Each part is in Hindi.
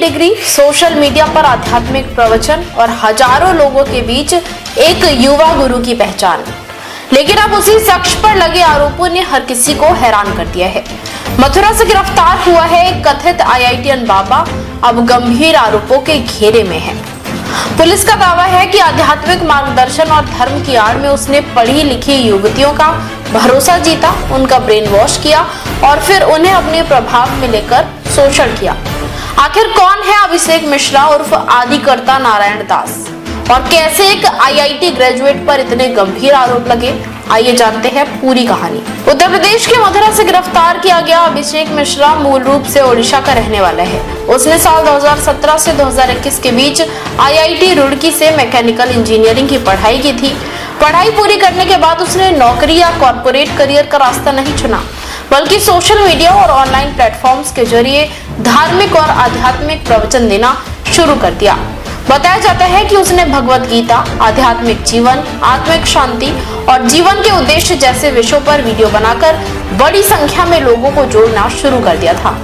डिग्री, सोशल मीडिया पर आध्यात्मिक प्रवचन और हजारों लोगों के बीच एक युवा गुरु की पहचान। लेकिन अब उसी शख्स पर लगे आरोपों ने हर किसी को हैरान कर दिया है। मथुरा से गिरफ्तार हुआ है एक कथित IITian बाबा अब गंभीर आरोपों के घेरे में है। पुलिस का दावा है कि आध्यात्मिक मार्गदर्शन और धर्म की आड़ में उसने पढ़ी लिखी युवतियों का भरोसा जीता, उनका ब्रेन वॉश किया और फिर उन्हें अपने प्रभाव में लेकर शोषण किया। आखिर कौन है अभिषेक मिश्रा उर्फ आदिकर्ता नारायण दास और कैसे एक IIT ग्रेजुएट पर इतने गंभीर आरोप लगे, आइए जानते हैं पूरी कहानी। उत्तर प्रदेश के मथुरा से गिरफ्तार किया गया अभिषेक मिश्रा मूल रूप से ओडिशा का रहने वाला है। उसने साल 2017 से 2021 के बीच IIT रुड़की से मैकेनिकल इंजीनियरिंग की पढ़ाई की थी। पढ़ाई पूरी करने के बाद उसने नौकरी या कॉर्पोरेट करियर का रास्ता नहीं चुना, बल्कि सोशल मीडिया और ऑनलाइन प्लेटफॉर्म्स के जरिए धार्मिक और आध्यात्मिक प्रवचन देना शुरू कर दिया। बताया जाता है कि उसने भगवत गीता, आध्यात्मिक जीवन, आत्मिक शांति और जीवन के उद्देश्य जैसे विषयों पर वीडियो बनाकर बड़ी संख्या में लोगों को जोड़ना शुरू कर दिया था।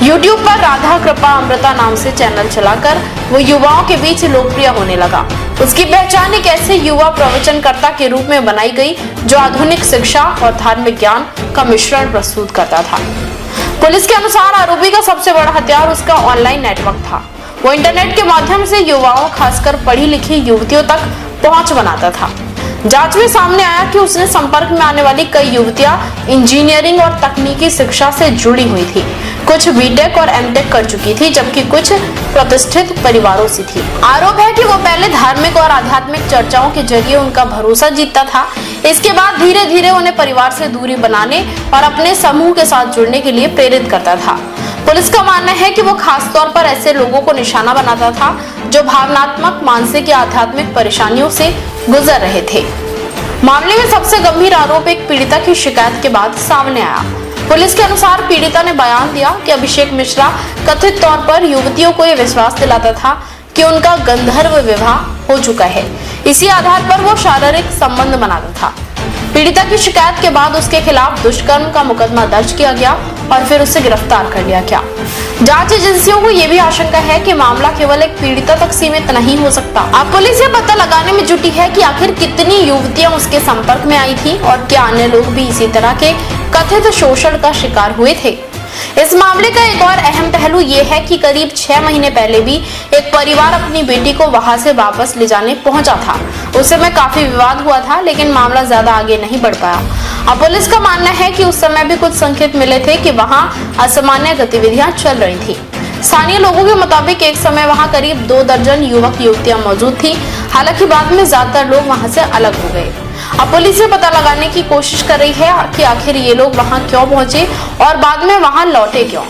YouTube पर राधा कृपा अमृता नाम से चैनल चलाकर वो युवाओं के बीच लोकप्रिय होने लगा। उसकी पहचान एक ऐसे युवा प्रवचनकर्ता के रूप में बनाई गई जो आधुनिक शिक्षा और धार्मिक ज्ञान का मिश्रण प्रस्तुत करता था। पुलिस के अनुसार आरोपी का सबसे बड़ा हथियार उसका ऑनलाइन नेटवर्क था। वो इंटरनेट के माध्यम से युवाओं, खासकर पढ़ी लिखी युवतियों तक पहुंच बनाता था। जांच में सामने आया कि उसने संपर्क में आने वाली कई युवतियां इंजीनियरिंग और तकनीकी शिक्षा से जुड़ी हुई थी। कुछ बीटेक और एमटेक कर चुकी थी, जबकि कुछ प्रतिष्ठित परिवारों से थी। आरोप है कि वो पहले धार्मिक और आध्यात्मिक चर्चाओं के जरिए उनका भरोसा जीतता था। इसके बाद धीरे धीरे उन्हें परिवार से दूरी बनाने और अपने समूह के साथ जुड़ने के लिए प्रेरित करता था। पुलिस का मानना है कि वो खासतौर पर ऐसे लोगों को निशाना बनाता था जो भावनात्मक, मानसिक या आध्यात्मिक परेशानियों से गुजर रहे थे। मामले में सबसे गंभीर आरोप एक पीड़िता की शिकायत के बाद सामने आया। पुलिस के अनुसार पीड़िता ने बयान दिया कि अभिषेक मिश्रा कथित तौर पर युवतियों को यह विश्वास दिलाता था कि उनका गंधर्व विवाह हो चुका है। इसी आधार पर वो शारीरिक संबंध बनाता था। पीड़िता की शिकायत के बाद उसके खिलाफ दुष्कर्म का मुकदमा दर्ज किया गया और फिर उसे गिरफ्तार कर लिया गया। जांच एजेंसियों को यह भी आशंका है कि मामला केवल एक पीड़िता तक सीमित नहीं हो सकता। अब पुलिस ये पता लगाने में जुटी है कि आखिर कितनी युवतियां उसके संपर्क में आई थी और क्या अन्य लोग भी इसी तरह के कथित शोषण का शिकार हुए थे। इस मामले का एक और अहम पहलू ये है कि करीब 6 महीने पहले भी एक परिवार अपनी बेटी को वहां से वापस ले जाने पहुंचा था। उस समय काफी विवाद हुआ था, लेकिन मामला ज्यादा आगे नहीं बढ़ पाया। अब पुलिस का मानना है कि उस समय भी कुछ संकेत मिले थे कि वहां असामान्य गतिविधियां चल रही थी। स्थानीय लोगों के मुताबिक एक समय वहां करीब 2 दर्जन युवक युवतियां मौजूद थी। हालांकि बाद में ज्यादातर लोग वहां से अलग हो गए। अब पुलिस ये पता लगाने की कोशिश कर रही है कि आखिर ये लोग वहां क्यों पहुंचे और बाद में वहां लौटे क्यों।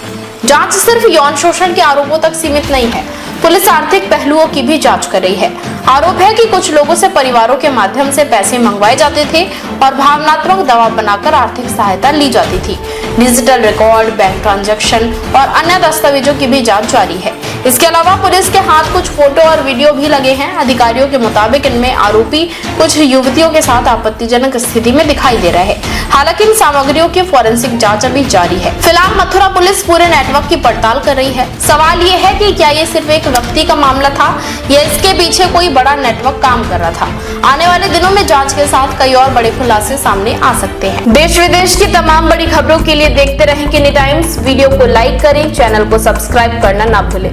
जांच सिर्फ यौन शोषण के आरोपों तक सीमित नहीं है, पुलिस आर्थिक पहलुओं की भी जांच कर रही है। आरोप है कि कुछ लोगों से परिवारों के माध्यम से पैसे मंगवाए जाते थे और भावनात्मक दबाव बनाकर आर्थिक सहायता ली जाती थी। डिजिटल रिकॉर्ड, बैंक ट्रांजैक्शन और अन्य दस्तावेजों की भी जांच जारी है। इसके अलावा पुलिस के हाथ कुछ फोटो और वीडियो भी लगे हैं। अधिकारियों के मुताबिक इनमें आरोपी कुछ युवतियों के साथ आपत्तिजनक स्थिति में दिखाई दे रहा है। हालांकि इन सामग्रियों की फोरेंसिक जांच अभी जारी है। फिलहाल मथुरा पुलिस पूरे नेटवर्क की पड़ताल कर रही है। सवाल ये है कि क्या ये सिर्फ एक व्यक्ति का मामला था या इसके पीछे कोई बड़ा नेटवर्क काम कर रहा था। आने वाले दिनों में जांच के साथ कई और बड़े खुलासे सामने आ सकते हैं। देश विदेश की तमाम बड़ी खबरों के लिए देखते रहें किनी टाइम्स। वीडियो को लाइक करें, चैनल को सब्सक्राइब करना ना भूलें।